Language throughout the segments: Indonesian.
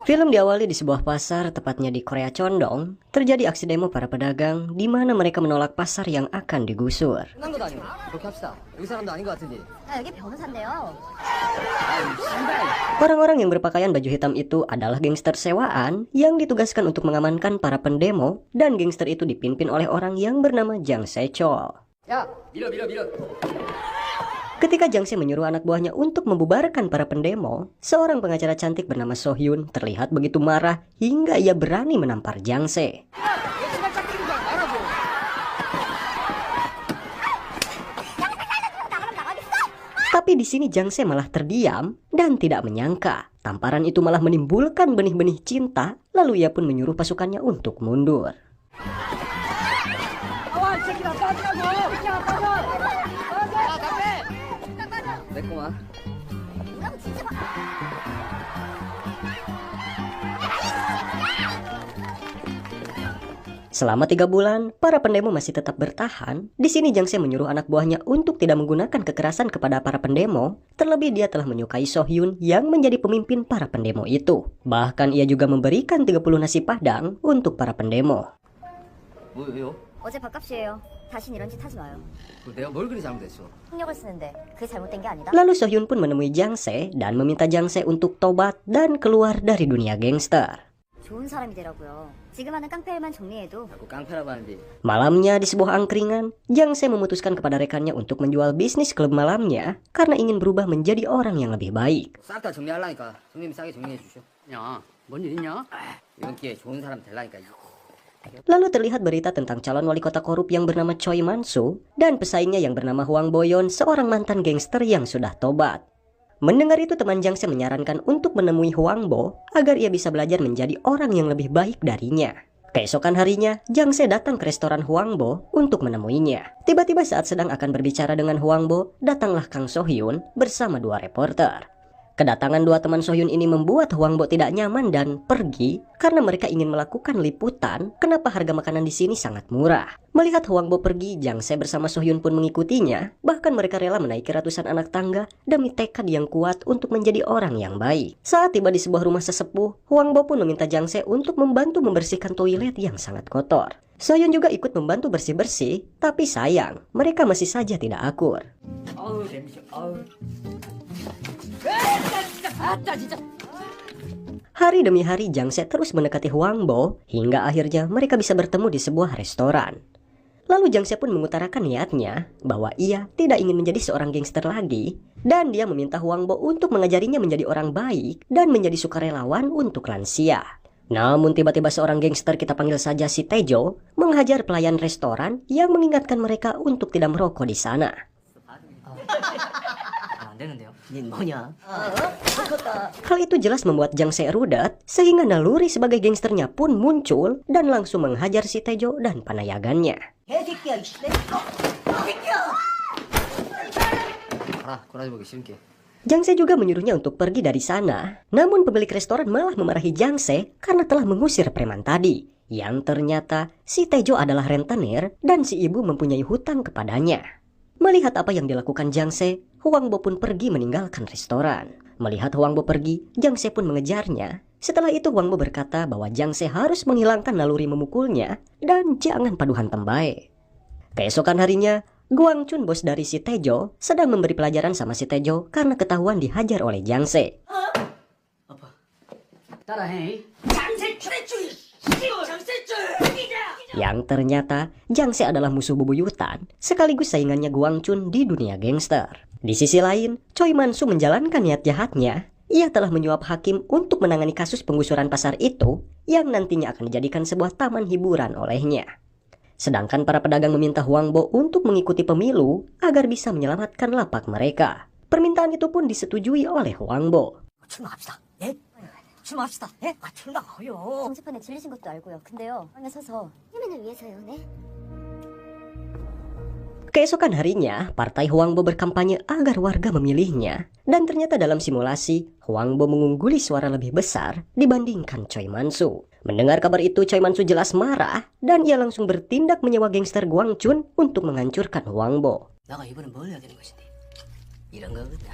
Film diawali di sebuah pasar, tepatnya di Korea Condong. Terjadi aksi demo para pedagang, di mana mereka menolak pasar yang akan digusur. 끝난 것도 아니고 그렇게 합시다. 여기 사람도 아닌 것 같은데. 여기 변호사인데요. Orang-orang yang berpakaian baju hitam itu adalah gangster sewaan yang ditugaskan untuk mengamankan para pendemo, dan gangster itu dipimpin oleh orang yang bernama Jang Se-chol. 야, 밀어. Ketika Jang Se menyuruh anak buahnya untuk membubarkan para pendemo, seorang pengacara cantik bernama So Hyun terlihat begitu marah hingga ia berani menampar Jang Se. Tapi di sini Jang Se malah terdiam dan tidak menyangka tamparan itu malah menimbulkan benih-benih cinta, lalu ia pun menyuruh pasukannya untuk mundur. 매콤아. Selama 3 bulan, para pendemo masih tetap bertahan. Di sini Jang Se menyuruh anak buahnya untuk tidak menggunakan kekerasan kepada para pendemo. Terlebih dia telah menyukai So Hyun yang menjadi pemimpin para pendemo itu. Bahkan ia juga memberikan 30 nasi padang untuk para pendemo. 뭐예요? 어제 밥값이에요. 다신 이런 짓 하지 마요. 내가 뭘 그리 잘못했어? 폭력을 쓰는데 그게 잘못된 게 아니다. Lalu So Hyun pun menemui Jang Se dan meminta Jang Se untuk tobat dan keluar dari dunia gangster. 좋은 사람이 되라고요. 지금 하는 깡패일만 정리해도 자꾸 깡패라고 하는데. Malamnya di sebuah angkringan, Jang Se memutuskan kepada rekannya untuk menjual bisnis klub malamnya karena ingin berubah menjadi orang yang lebih baik. 싹 다 정리하려니까 형님이 싸게 정리해 주시오. 야, 뭔 일 있냐? 이번 기회에 좋은 사람 되려니까. Lalu terlihat berita tentang calon wali kota korup yang bernama Choi Man-soo dan pesaingnya yang bernama Hwang Bo-yeon, seorang mantan gangster yang sudah tobat. Mendengar itu, teman Jang Se menyarankan untuk menemui Hwang Bo agar ia bisa belajar menjadi orang yang lebih baik darinya. Keesokan harinya, Jang Se datang ke restoran Hwang Bo untuk menemuinya. Tiba-tiba saat sedang akan berbicara dengan Hwang Bo, datanglah Kang So Hyun bersama 2 reporter. Kedatangan 2 teman So Hyun ini membuat Hwang Bo tidak nyaman dan pergi karena mereka ingin melakukan liputan kenapa harga makanan di sini sangat murah. Melihat Hwang Bo pergi, Jang Se bersama So Hyun pun mengikutinya. Bahkan mereka rela menaiki ratusan anak tangga demi tekad yang kuat untuk menjadi orang yang baik. Saat tiba di sebuah rumah sesepuh, Hwang Bo pun meminta Jang Se untuk membantu membersihkan toilet yang sangat kotor. So Hyun juga ikut membantu bersih-bersih, tapi sayang, mereka masih saja tidak akur. 아우 냄새. 아우. Hari demi hari Jang Se terus mendekati Hwang Bo hingga akhirnya mereka bisa bertemu di sebuah restoran. Lalu Jang Se pun mengutarakan niatnya bahwa ia tidak ingin menjadi seorang gangster lagi dan dia meminta Hwang Bo untuk mengajarinya menjadi orang baik dan menjadi sukarelawan untuk lansia. Namun tiba-tiba seorang gangster, kita panggil saja si Tae-jo, menghajar pelayan restoran yang mengingatkan mereka untuk tidak merokok di sana. 안 되는데요. 닌 뭐냐? Hal itu jelas membuat Jang Se rudet, sehingga naluri sebagai gangsternya pun muncul dan langsung menghajar si Tae-jo dan panayagannya. 가라, 꼬라지 보기 싫게. Jang Se juga menyuruhnya untuk pergi dari sana. Namun pemilik restoran malah memarahi Jang Se karena telah mengusir preman tadi. Yang ternyata si Tae-jo adalah rentenir dan si ibu mempunyai hutang kepadanya. Melihat apa yang dilakukan Jang Se, Hwang Bo pun pergi meninggalkan restoran. Melihat Hwang Bo pergi, Jang Se pun mengejarnya. Setelah itu Hwang Bo berkata bahwa Jang Se harus menghilangkan naluri memukulnya dan jangan paduhan tembae. Keesokan harinya, Gwang Chun, bos dari si Tae-jo, sedang memberi pelajaran sama si Tae-jo karena ketahuan dihajar oleh Jang Se. 아파. 따라해. Yang ternyata Jang Se adalah musuh bebuyutan sekaligus saingannya Gwang Chun di dunia gangster. Di sisi lain, Choi Man-soo menjalankan niat jahatnya. Ia telah menyuap hakim untuk menangani kasus penggusuran pasar itu yang nantinya akan dijadikan sebuah taman hiburan olehnya. Sedangkan para pedagang meminta Hwang Bo untuk mengikuti pemilu agar bisa menyelamatkan lapak mereka. Permintaan itu pun disetujui oleh Hwang Bo. 출마합시다. 예? 출마합시다. 예? 출마해요. 정치판에 질리신 것도 알고요. 근데요. 방에 서서 힘을 위해서요. 네? Keesokan harinya, partai Hwang Bo berkampanye agar warga memilihnya. Dan ternyata dalam simulasi, Hwang Bo mengungguli suara lebih besar dibandingkan Choi Man-soo. Mendengar kabar itu, Choi Man-soo jelas marah dan ia langsung bertindak menyewa gangster Gwang Chun untuk menghancurkan Hwang Bo. 내가 이번엔 뭘 해야 되는 것인데? 이런 거거든.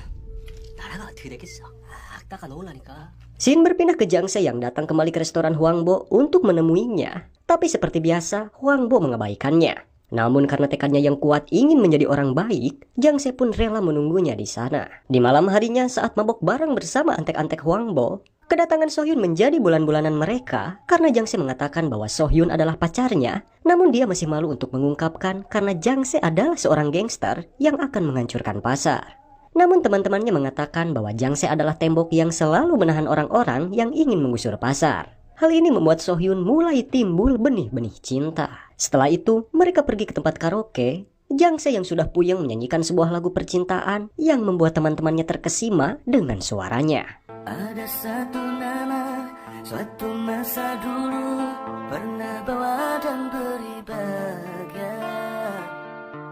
나라가 어떻게 되겠어? 딱 닦아 놓으려니까. Scene berpindah ke Jiang Se yang datang kembali ke restoran Huang Bo untuk menemuinya. Tapi seperti biasa, Huang Bo mengabaikannya. Namun karena tekadnya yang kuat ingin menjadi orang baik, Jiang Se pun rela menunggunya di sana. Di malam harinya saat mabok bareng bersama antek-antek Huang Bo, kedatangan So-hyun menjadi bulan-bulanan mereka karena Jiang Se mengatakan bahwa So-hyun adalah pacarnya. Namun dia masih malu untuk mengungkapkan karena Jiang Se adalah seorang gangster yang akan menghancurkan pasar. Namun teman-temannya mengatakan bahwa Jiang Se adalah tembok yang selalu menahan orang-orang yang ingin menggusur pasar. Hal ini membuat So-hyun mulai timbul benih-benih cinta. Setelah itu, mereka pergi ke tempat karaoke. Jiang Se yang sudah puyeng menyanyikan sebuah lagu percintaan yang membuat teman-temannya terkesima dengan suaranya. Ada satu nama, suatu masa dulu pernah bawa dan beri bahagia.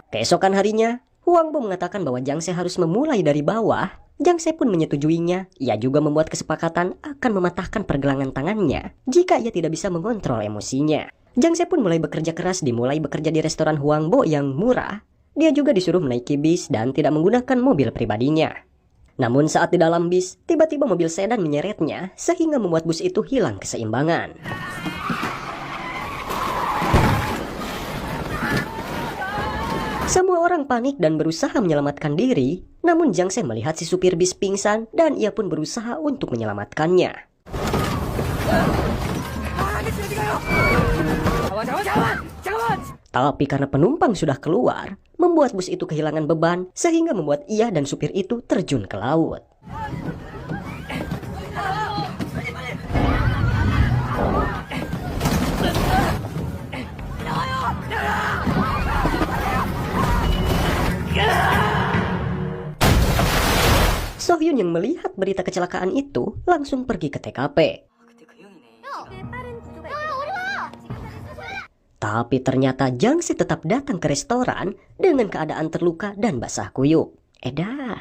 Keesokan harinya, Huang Bo mengatakan bahwa Jiang Se harus memulai dari bawah. Jiang Se pun menyetujuinya. Ia juga membuat kesepakatan akan mematahkan pergelangan tangannya jika ia tidak bisa mengontrol emosinya. Jiang Se pun mulai bekerja keras dimulai bekerja di restoran Huang Bo yang murah. Dia juga disuruh menaiki bis dan tidak menggunakan mobil pribadinya. Namun saat di dalam bis, tiba-tiba mobil sedan menyeretnya sehingga membuat bus itu hilang keseimbangan. Semua orang panik dan berusaha menyelamatkan diri, namun Jiang Se melihat si supir bis pingsan dan ia pun berusaha untuk menyelamatkannya. Tapi karena penumpang sudah keluar, membuat bus itu kehilangan beban sehingga membuat ia dan supir itu terjun ke laut. So-hyun yang melihat berita kecelakaan itu langsung pergi ke TKP. Tapi ternyata Jiang Se tetap datang ke restoran dengan keadaan terluka dan basah kuyup. Edan.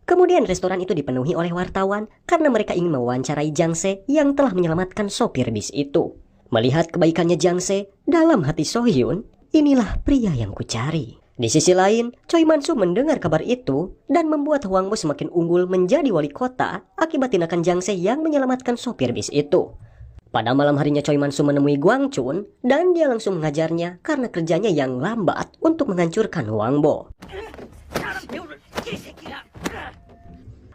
Kemudian restoran itu dipenuhi oleh wartawan karena mereka ingin mewawancarai Jiang Se yang telah menyelamatkan sopir bis itu. Melihat kebaikannya Jiang Se, dalam hati So-hyun, inilah pria yang kucari. Di sisi lain, Choi Man-soo mendengar kabar itu dan membuat Huang Bo semakin unggul menjadi wali kota akibat tindakan Jiang Se yang menyelamatkan sopir bis itu. Pada malam harinya Choi Man-soo menemui Gwang Chun dan dia langsung mengajarnya karena kerjanya yang lambat untuk menghancurkan Huang Bo.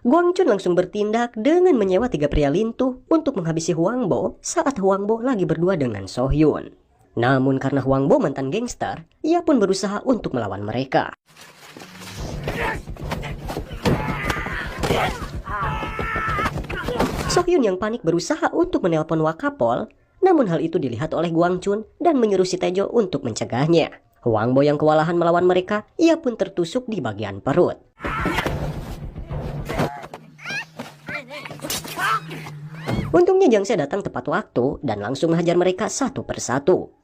Gwang Chun langsung bertindak dengan menyewa 3 pria lintuh untuk menghabisi Huang Bo saat Huang Bo lagi berdua dengan So-hyun. Namun karena Huang Bo mantan gangster, ia pun berusaha untuk melawan mereka. So-hyun yang panik berusaha untuk menelpon Wakapol, namun hal itu dilihat oleh Gwang Chun dan menyuruh si Taejo untuk mencegahnya. Huang Bo yang kewalahan melawan mereka, ia pun tertusuk di bagian perut. Untungnya Jiang Se datang tepat waktu dan langsung menghajar mereka satu persatu.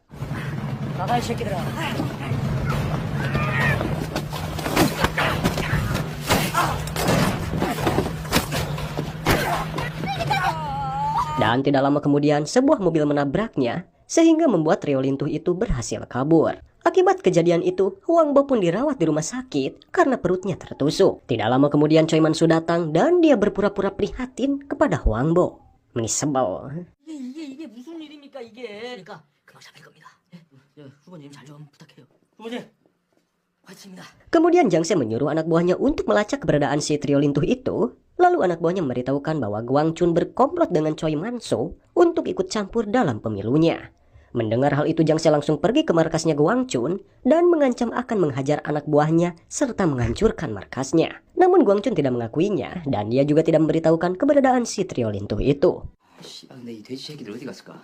Dan tidak lama kemudian sebuah mobil menabraknya sehingga membuat trio lintuh itu berhasil kabur. Akibat kejadian itu, Huang Bo pun dirawat di rumah sakit karena perutnya tertusuk. Tidak lama kemudian Choi Man-soo datang dan dia berpura-pura prihatin kepada Huang Bo. Menisebel. 이게 무슨 일입니까 이게? 그러니까 금방 잡힐 겁니다. 후보님 잘 좀 부탁해요. 후보님 화이팅입니다. Kemudian Jiang Se menyuruh anak buahnya untuk melacak keberadaan si trio lintuh itu. Lalu anak buahnya memberitahukan bahwa Gwang Chun berkomplot dengan Choi Man-soo untuk ikut campur dalam pemilunya. Mendengar hal itu Jiang Se langsung pergi ke markasnya Gwang Chun dan mengancam akan menghajar anak buahnya serta menghancurkan markasnya. Namun Gwang Chun tidak mengakuinya dan dia juga tidak memberitahukan keberadaan si trio lintuh itu. 근데 이 돼지 새끼들 어디 갔을까?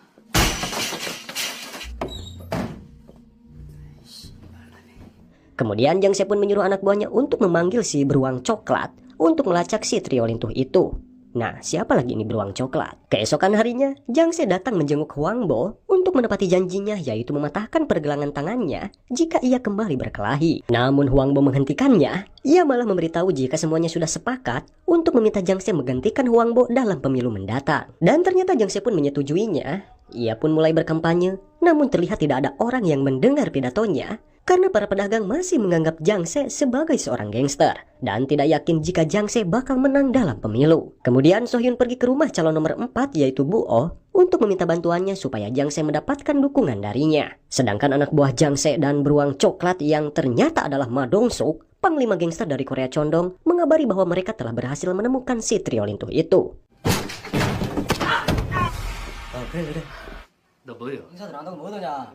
Kemudian Jiang Se pun menyuruh anak buahnya untuk memanggil si beruang coklat untuk melacak si trio lintuh itu. Nah, siapa lagi ini beruang coklat? Keesokan harinya, Jiang Se datang menjenguk Huang Bo untuk menepati janjinya yaitu mematahkan pergelangan tangannya jika ia kembali berkelahi. Namun Huang Bo menghentikannya. Ia malah memberitahu jika semuanya sudah sepakat untuk meminta Jiang Se menggantikan Huang Bo dalam pemilu mendatang. Dan ternyata Jiang Se pun menyetujuinya. Ia pun mulai berkampanye, namun terlihat tidak ada orang yang mendengar pidatonya karena para pedagang masih menganggap Jang Se sebagai seorang gangster dan tidak yakin jika Jang Se bakal menang dalam pemilu. Kemudian So-hyun pergi ke rumah calon nomor 4 yaitu Bu Oh untuk meminta bantuannya supaya Jang Se mendapatkan dukungan darinya. Sedangkan anak buah Jang Se dan beruang coklat yang ternyata adalah Ma Dong-suk, panglima gangster dari Korea Condong, mengabari bahwa mereka telah berhasil menemukan si trio lintuh itu. 그래. 너 뭐예요? 행사들 안 가고 뭐하냐?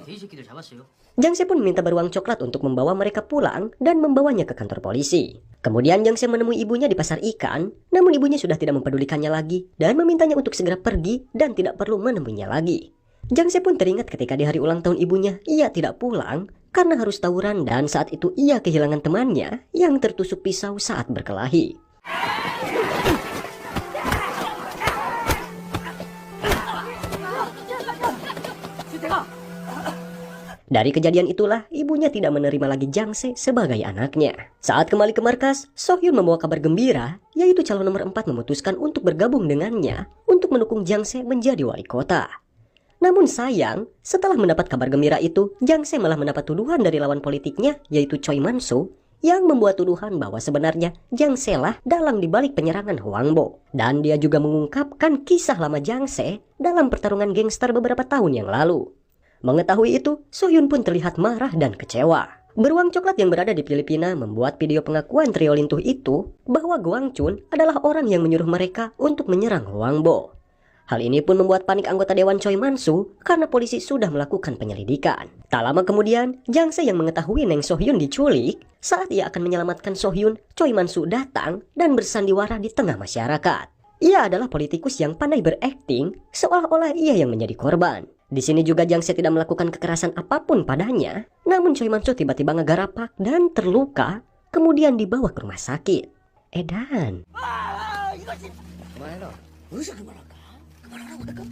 이 새끼들 잡았어요. Jang Se pun meminta beruang coklat untuk membawa mereka pulang dan membawanya ke kantor polisi. Kemudian Jang Se menemui ibunya di pasar ikan, namun ibunya sudah tidak mempedulikannya lagi dan memintanya untuk segera pergi dan tidak perlu menemuinya lagi. Jang Se pun teringat ketika di hari ulang tahun ibunya ia tidak pulang karena harus tawuran dan saat itu ia kehilangan temannya yang tertusuk pisau saat berkelahi. Dari kejadian itulah, ibunya tidak menerima lagi Jang Se sebagai anaknya. Saat kembali ke markas, So-hyun membawa kabar gembira, yaitu calon nomor 4 memutuskan untuk bergabung dengannya untuk mendukung Jang Se menjadi wali kota. Namun sayang, setelah mendapat kabar gembira itu, Jang Se malah mendapat tuduhan dari lawan politiknya, yaitu Choi Man-soo, yang membuat tuduhan bahwa sebenarnya Jang Se lah dalang dibalik penyerangan Hwangbo. Dan dia juga mengungkapkan kisah lama Jang Se dalam pertarungan gangster beberapa tahun yang lalu. Mengetahui itu, So-hyun pun terlihat marah dan kecewa. Beruang coklat yang berada di Filipina membuat video pengakuan trio lintuh itu bahwa Gwang Chun adalah orang yang menyuruh mereka untuk menyerang Hwangbo. Hal ini pun membuat panik anggota Dewan Choi Man-soo karena polisi sudah melakukan penyelidikan. Tak lama kemudian, Jang Se yang mengetahui Neng So-hyun diculik, saat ia akan menyelamatkan So-hyun, Choi Man-soo datang dan bersandiwara di tengah masyarakat. Ia adalah politikus yang pandai berakting seolah-olah ia yang menjadi korban. Di sini juga Jang Se tidak melakukan kekerasan apapun padanya, namun Choi Man-soo tiba-tiba ngegarapak dan terluka, kemudian dibawa ke rumah sakit. Edan. 그만해라. 어디서 그만할까? 그만하라고 할까?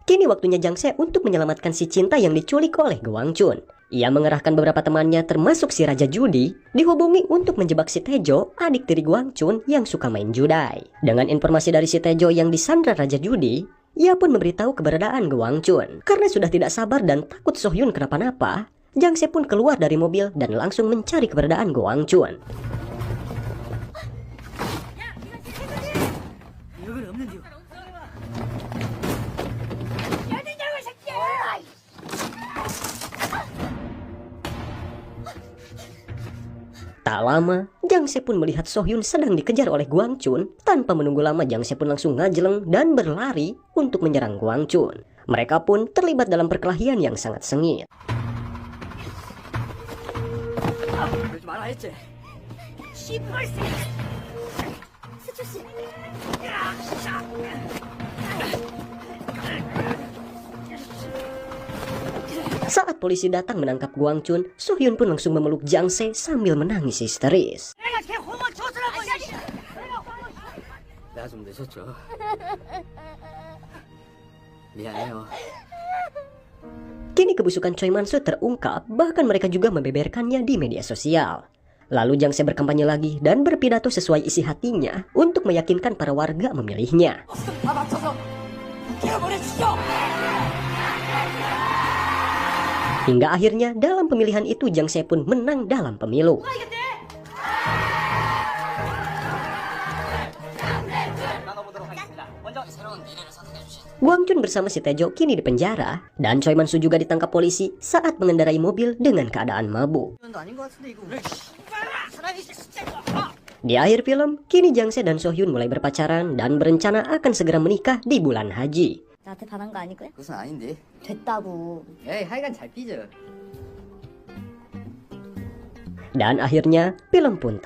Kini waktunya Jang Se untuk menyelamatkan si cinta yang diculik oleh Gwang Chun. Ia mengerahkan beberapa temannya termasuk si Raja Judi dihubungi untuk menjebak si Taejo, adik tiri Gwang Chun yang suka main judai. Dengan informasi dari si Taejo yang disandra Raja Judi, ia pun memberitahu keberadaan Gwang Chun. Karena sudah tidak sabar dan takut So-hyun kenapa-napa, Jang Se pun keluar dari mobil dan langsung mencari keberadaan Gwang Chun. 여기는 없는데요. Tak lama, Jang Se pun melihat So-hyun sedang dikejar oleh Gwang Chun. Tanpa menunggu lama, Jang Se pun langsung ngajeleng dan berlari untuk menyerang Gwang Chun. Mereka pun terlibat dalam perkelahian yang sangat sengit. 그러지 마라 했지. 수철씨. Saat polisi datang menangkap Gwang Chun, So-hyun pun langsung memeluk Jang Se sambil menangis histeris. 내가 좀 늦었죠. 미안해요. Kini kebusukan Choi Man-soo terungkap, bahkan mereka juga membeberkannya di media sosial. Lalu Jang Se berkampanye lagi dan berpidato sesuai isi hatinya untuk meyakinkan para warga memilihnya. 다 맞춰서 죽여버려주시오. Hingga akhirnya dalam pemilihan itu Jang Se pun menang dalam pemilu. Gwang Chun bersama si Taejo kini di penjara dan Choi Man-soo juga ditangkap polisi saat mengendarai mobil dengan keadaan mabuk. 아닌 것 같은데 이거. Di akhir film, kini Jang Se dan So-hyun mulai berpacaran dan berencana akan segera menikah di bulan haji. 나한테 반한 거 아니고요? 그것은 아닌데. 됐다고. 에이, 하여간 잘 삐져. Dan akhirnya film pun